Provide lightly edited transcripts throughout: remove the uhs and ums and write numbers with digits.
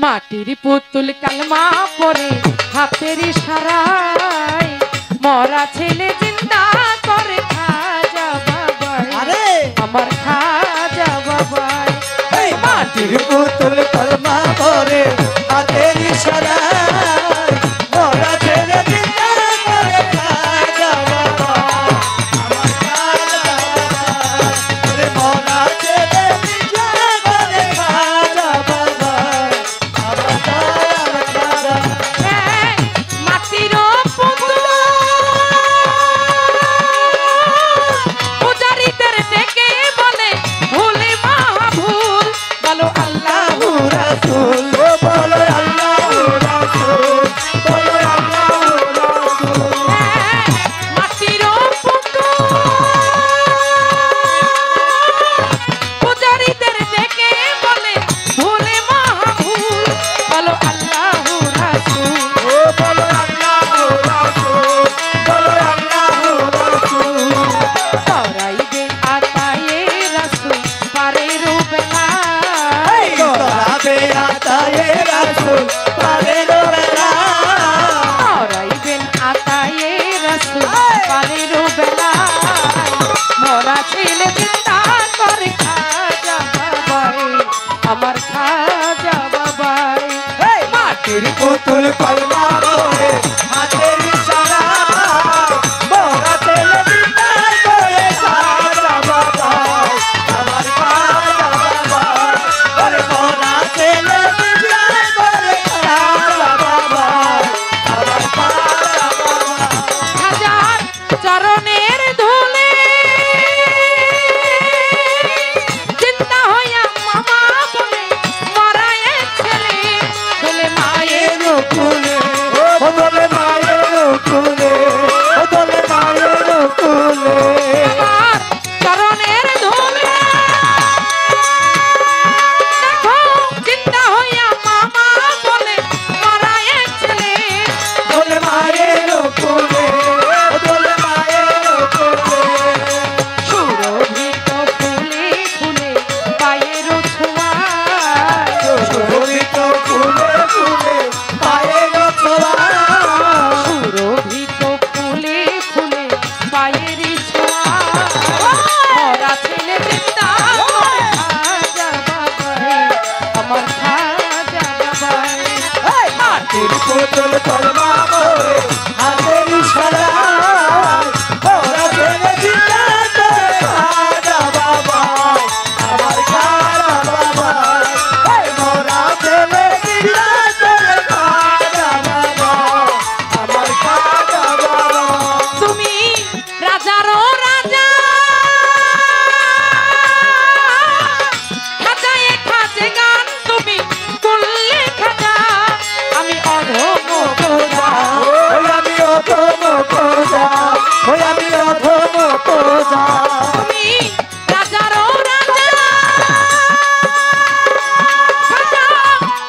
মাটির পুতুল কালমা পরে হাতের ইশারায় মরা ছেলে জিন্দা করে খাজা বাবাই আমার খাজা বাবাই মাটির পুতুল কালমা পরে হাতের ইশারায় মরা ছেলে জিন্দা করে খাজা বাবাই আমার খাজা বাবাই মরা ছেলে জিন্দা করে খাজা বাবাই আমার খাজা মাটির পুতুল পূজারীদের ডেকে বলে ভুলে মা ভুল বলো আল্লাহু রাসূল বলো আল্লাহু রাসূল বলো আল্লাহু রাসূল মাটির পুতুল পূজারীদের ডেকে বলে ভুলে মা ভুল বলো আল্লাহু রাসূল বলো আল্লাহু রাসূল বলো আল্লাহু রাসূল করাইবে আতায়ে রাসূল পারে রুবেলা করাবে আতায়ে রাসূল পারে রোবেলা করাইবেন আতায়ে রাসূল পারে রুবেলা মরা ছেলে জিন্দা করে খাজা বাবাই আমার খাজা বাবাই মাটির পুতুল কলমা পরে হাতের ইশারায় মরা ছেলে জিন্দা করে খাজা বাবাই আমার খাজা বাবাই ওরে মরা ছেলে জিন্দা করে খাজা বাবাই আমার খাজা বাবাই হাজার চরণের ধুলে চিন্তা হইয়া মামা বলে মরায়ে ছেলে বলে মায়ের কুলে ও দলে মায়ের কুলে ও দলে মায়ের কুলে আমার চরণের ধুলে দেখো চিন্তা হইয়া মামা বলে মরায়ে ছেলে দলে মায়ের কুলে ও দলে মায়ের কুলে সুরভিত ফুলে ফুলে পায়ের ছোঁয়ায় শোভিত ফুলে ফুলে পায়ের ছোঁয়া সুরভিত ফুলে ফুলে পায়ের ছোঁয়ায় মরা ছেলে জিন্দা করে খাজা বাবাই আমার খাজা বাবাই মাটির পুতুল কলমা পরে হাতের ইশারায় ওরা ছেলে জিন্দা করে খাজা বাবাই আমার খাজা বাবাই মোরা ছেলে জিন্দা করে খাজা বাবাই আমার খাজা বাবাই তুমি রাজারও রাজা খাজায়ে খাজে গান তুমি করলে খাজা আমি অধম খোদা ওই আমি অধম খোদা ওই আমি অধম খোদা তুমি রাজারও রাজা খাজা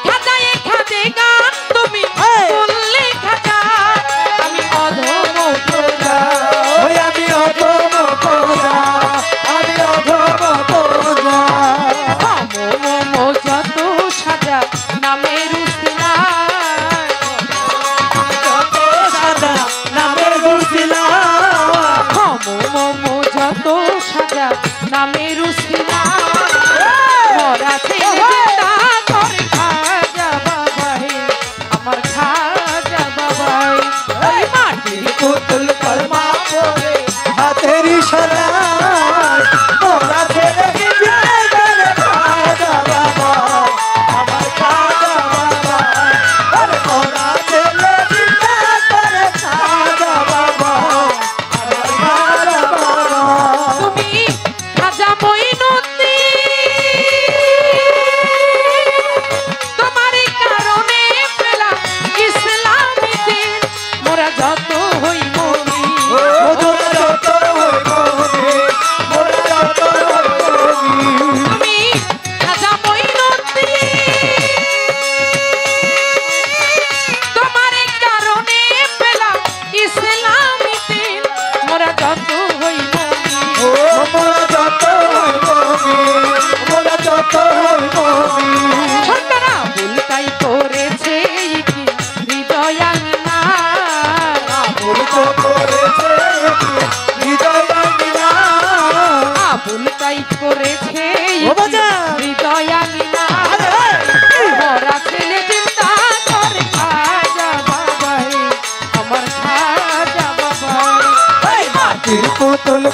খাজায়ে খাজে গান তুমি করলে খাজা আমি অধম খোদা ওই আমি অধম খোদা আমি অধম খোদা মম যত সাজা নামের উসিলায় যত সাদা নামের গুছিলা মম যত সাজা নামের উসিলায় মরা ছেলে জিন্দা করে খাজা বাবাই আমার খাজা বাবাই ওই মাটির পুতুল কলমা পরে হাতের ইশারায় মোরা ছেলে জিন্দা করে খাজা বাবা আমার খাজা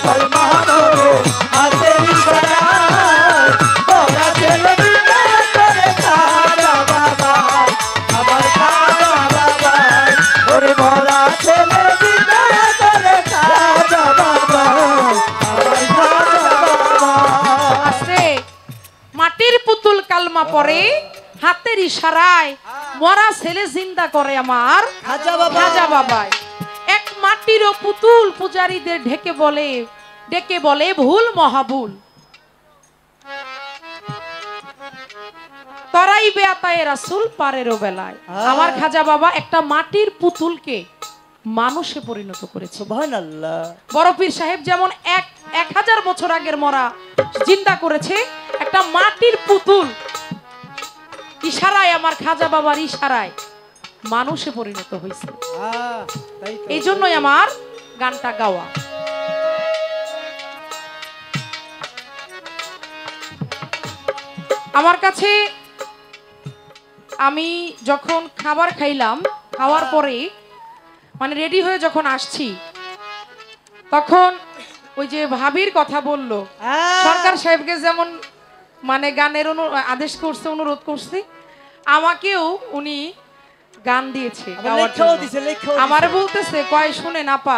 তোর মামরে হাতের ইশারায় ওরা ছেলে বিনা করে খাজা বাবা আমার খাজা বাবা ওরে বড়া ছেলে বিনা করে খাজা বাবা আমার খাজা বাবা আছে মাটির পুতুল কালমা পরে হাতের ইশারায় মরা ছেলে জিন্দা করে আমার খাজা বাবা খাজা বাবাই এক মাটির পুতুল পূজারীদের ডেকে বলে ভুল মহাভুল তরাই বেআতায়ে রাসূল পারেরও বেলায় আমার খাজা বাবা একটা মাটির পুতুলকে মানুষে পরিণত করেছে সুবহানাল্লাহ বড় পীর সাহেব যেমন 1000 বছর আগের মরা জিন্দা করেছে একটা মাটির পুতুল ইশারায় আমার খাজা বাবার ইশারায় মানুষে পরিণত হয়েছে তাই তো এই জন্যই আমার গানটা গাওয়া আমার কাছে আমি যখন খাবার খাইলাম খাওয়ার পরে মানে রেডি হয়ে যখন আসছি তখন ওই যে ভাবির কথা বলল সরকার সাহেবকে যেমন মানে গানের আদেশ করছে অনুরোধ করছে আমাকেও উনি গান দিয়েছে গাওয়ার জন্য। আমারে বলতেছে কয় শুনে না পা